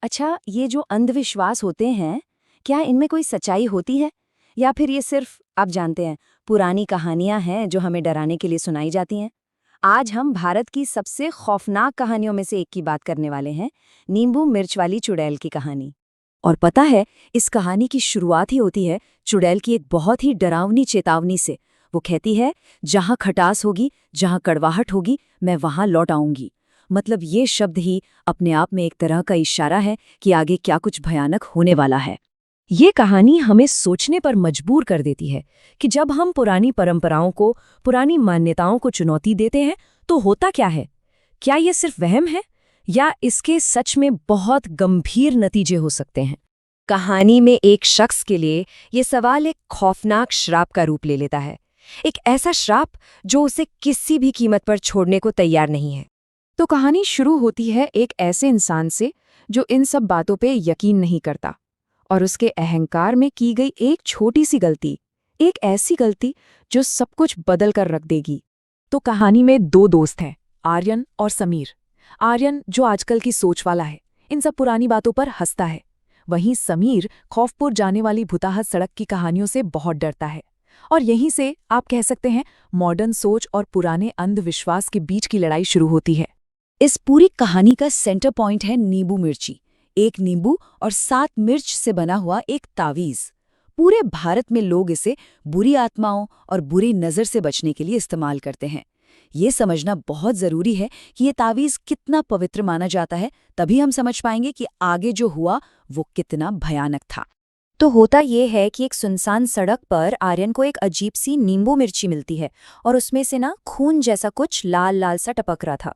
अच्छा, ये जो अंधविश्वास होते हैं, क्या इनमें कोई सच्चाई होती है? या फिर ये सिर्फ, आप जानते हैं, पुरानी कहानियां हैं जो हमें डराने के लिए सुनाई जाती हैं? आज हम भारत की सबसे खौफनाक कहानियों में से एक की बात करने वाले हैं, नींबू मिर्च वाली चुड़ैल की कहानी। और पता है, इस कहानी की शुरुआत ही होती है चुड़ैल की एक बहुत ही डरावनी चेतावनी से। वो कहती है, जहां खटास होगी, जहां कड़वाहट होगी, मैं वहां लौट आऊंगी। मतलब ये शब्द ही अपने आप में एक तरह का इशारा है कि आगे क्या कुछ भयानक होने वाला है। ये कहानी हमें सोचने पर मजबूर कर देती है कि जब हम पुरानी परंपराओं को, पुरानी मान्यताओं को चुनौती देते हैं, तो होता क्या है? क्या ये सिर्फ वहम है, या इसके सच में बहुत गंभीर नतीजे हो सकते हैं? कहानी में एक शख्स के लिए ये सवाल एक खौफनाक श्राप का रूप ले लेता है। एक ऐसा श्राप जो उसे किसी भी कीमत पर छोड़ने को तैयार नहीं है। तो कहानी शुरू होती है एक ऐसे इंसान से जो इन सब बातों पे यकीन नहीं करता, और उसके अहंकार में की गई एक छोटी सी गलती, एक ऐसी गलती जो सब कुछ बदल कर रख देगी। तो कहानी में दो दोस्त हैं, आर्यन और समीर। आर्यन जो आजकल की सोच वाला है, इन सब पुरानी बातों पर हंसता है। वहीं समीर खौफपुर जाने वाली भुताहत सड़क की कहानियों से बहुत डरता है। और यहीं से आप कह सकते हैं मॉडर्न सोच और पुराने अंधविश्वास के बीच की लड़ाई शुरू होती है। इस पूरी कहानी का सेंटर पॉइंट है नींबू मिर्ची, एक नींबू और 7 मिर्च से बना हुआ एक तावीज़। पूरे भारत में लोग इसे बुरी आत्माओं और बुरी नज़र से बचने के लिए इस्तेमाल करते हैं। ये समझना बहुत ज़रूरी है कि ये तावीज़ कितना पवित्र माना जाता है, तभी हम समझ पाएंगे कि आगे जो हुआ वो कितना भयानक था। तो होता ये है कि एक सुनसान सड़क पर आर्यन को एक अजीब सी नींबू मिर्ची मिलती है, और उसमें से ना खून जैसा कुछ लाल लाल सा टपक रहा था।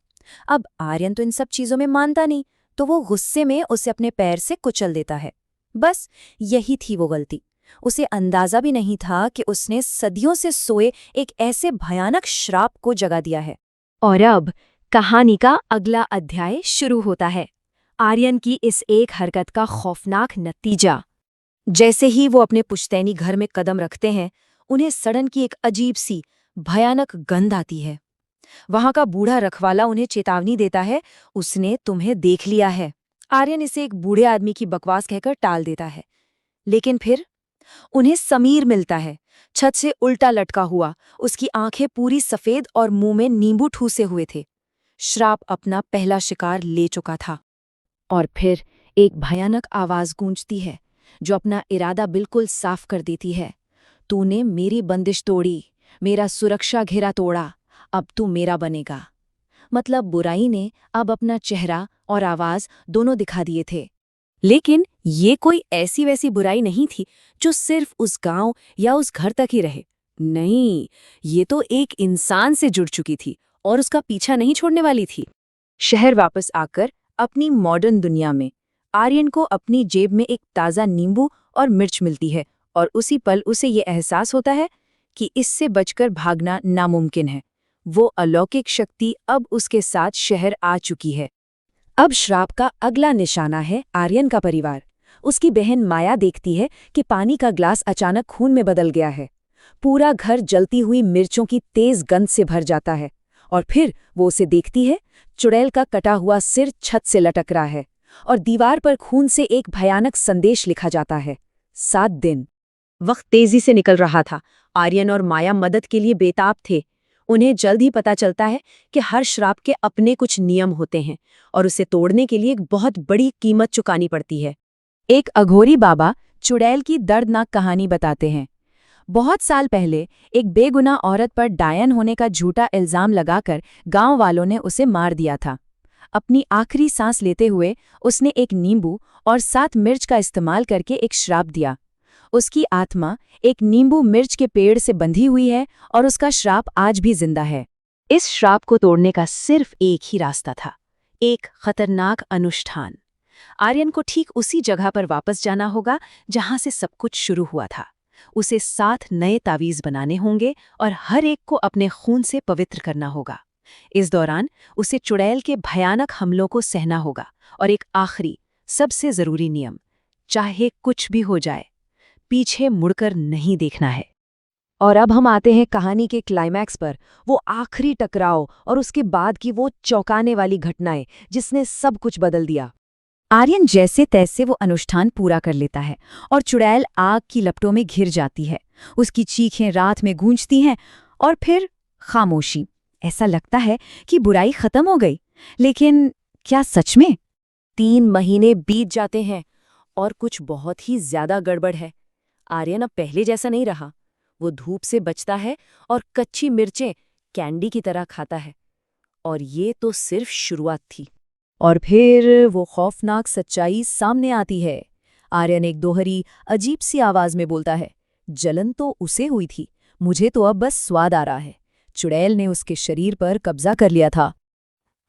अब आर्यन तो इन सब चीजों में मानता नहीं, तो वो गुस्से में उसे अपने पैर से कुचल देता है। बस यही थी वो गलती। उसे अंदाजा भी नहीं था कि उसने सदियों से सोए एक ऐसे भयानक श्राप को जगा दिया है। और अब कहानी का अगला अध्याय शुरू होता है, आर्यन की इस एक हरकत का खौफनाक नतीजा। जैसे ही वो अपने पुश्तैनी घर में कदम रखते हैं, उन्हें सड़न की एक अजीब सी भयानक गंध आती है। वहां का बूढ़ा रखवाला उन्हें चेतावनी देता है, उसने तुम्हें देख लिया है। आर्यन इसे एक बूढ़े आदमी की बकवास कहकर टाल देता है। लेकिन फिर उन्हें समीर मिलता है, छत से उल्टा लटका हुआ। उसकी आंखें पूरी सफेद और मुंह में नींबू ठूसे हुए थे। श्राप अपना पहला शिकार ले चुका था। और फिर एक भयानक आवाज गूंजती है जो अपना इरादा बिल्कुल साफ कर देती है। तूने मेरी बंदिश तोड़ी, मेरा सुरक्षा घेरा तोड़ा, अब तू मेरा बनेगा। मतलब बुराई ने अब अपना चेहरा और आवाज दोनों दिखा दिए थे। लेकिन ये कोई ऐसी वैसी बुराई नहीं थी जो सिर्फ उस गांव या उस घर तक ही रहे। नहीं, ये तो एक इंसान से जुड़ चुकी थी और उसका पीछा नहीं छोड़ने वाली थी। शहर वापस आकर अपनी मॉडर्न दुनिया में आर्यन को अपनी जेब में एक ताज़ा नींबू और मिर्च मिलती है, और उसी पल उसे ये एहसास होता है कि इससे बचकर भागना नामुमकिन है। वो अलौकिक शक्ति अब उसके साथ शहर आ चुकी है। अब श्राप का अगला निशाना है आर्यन का परिवार। उसकी बहन माया देखती है कि पानी का ग्लास अचानक खून में बदल गया है। पूरा घर जलती हुई मिर्चों की तेज गंध से भर जाता है। और फिर वो उसे देखती है, चुड़ैल का कटा हुआ सिर छत से लटक रहा है, और दीवार पर खून से एक भयानक संदेश लिखा जाता है, 7 दिन। वक्त तेजी से निकल रहा था। आर्यन और माया मदद के लिए बेताब थे। उन्हें जल्द ही पता चलता है कि हर श्राप के अपने कुछ नियम होते हैं, और उसे तोड़ने के लिए एक बहुत बड़ी कीमत चुकानी पड़ती है। एक अघोरी बाबा चुड़ैल की दर्दनाक कहानी बताते हैं। बहुत साल पहले एक बेगुनाह औरत पर डायन होने का झूठा इल्जाम लगाकर गांव वालों ने उसे मार दिया था। अपनी आखिरी सांस लेते हुए उसने एक नींबू और 7 मिर्च का इस्तेमाल करके एक श्राप दिया। उसकी आत्मा एक नींबू मिर्च के पेड़ से बंधी हुई है, और उसका श्राप आज भी जिंदा है। इस श्राप को तोड़ने का सिर्फ एक ही रास्ता था, एक खतरनाक अनुष्ठान। आर्यन को ठीक उसी जगह पर वापस जाना होगा जहां से सब कुछ शुरू हुआ था। उसे 7 नए तावीज़ बनाने होंगे और हर एक को अपने खून से पवित्र करना होगा। इस दौरान उसे चुड़ैल के भयानक हमलों को सहना होगा, और एक आखिरी सबसे जरूरी नियम, चाहे कुछ भी हो जाए, पीछे मुड़कर नहीं देखना है। और अब हम आते हैं कहानी के क्लाइमैक्स पर, वो आखिरी टकराव और उसके बाद की वो चौंकाने वाली घटनाएं जिसने सब कुछ बदल दिया। आर्यन जैसे तैसे वो अनुष्ठान पूरा कर लेता है और चुड़ैल आग की लपटों में घिर जाती है। उसकी चीखें रात में गूंजती हैं और फिर खामोशी। ऐसा लगता है कि बुराई खत्म हो गई, लेकिन क्या सच में? 3 महीने बीत जाते हैं और कुछ बहुत ही ज्यादा गड़बड़ है। आर्यन अब पहले जैसा नहीं रहा। वो धूप से बचता है और कच्ची मिर्चें कैंडी की तरह खाता है। और ये तो सिर्फ शुरुआत थी। और फिर वो खौफनाक सच्चाई सामने आती है। आर्यन एक दोहरी अजीब सी आवाज में बोलता है, जलन तो उसे हुई थी, मुझे तो अब बस स्वाद आ रहा है। चुड़ैल ने उसके शरीर पर कब्जा कर लिया था।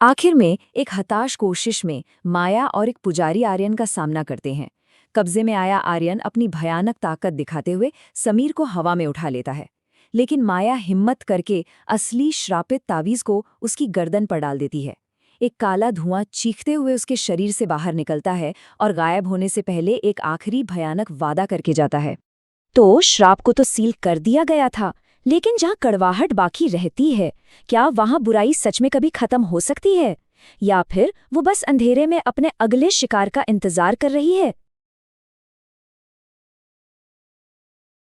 आखिर में एक हताश कोशिश में माया और एक पुजारी आर्यन का सामना करते हैं। कब्जे में आया आर्यन अपनी भयानक ताकत दिखाते हुए समीर को हवा में उठा लेता है, लेकिन माया हिम्मत करके असली श्रापित तावीज को उसकी गर्दन पर डाल देती है। एक काला धुआं चीखते हुए उसके शरीर से बाहर निकलता है और गायब होने से पहले एक आखिरी भयानक वादा करके जाता है। तो श्राप को तो सील कर दिया गया था, लेकिन जहाँ कड़वाहट बाकी रहती है, क्या वहाँ बुराई सच में कभी खत्म हो सकती है, या फिर वो बस अंधेरे में अपने अगले शिकार का इंतजार कर रही है?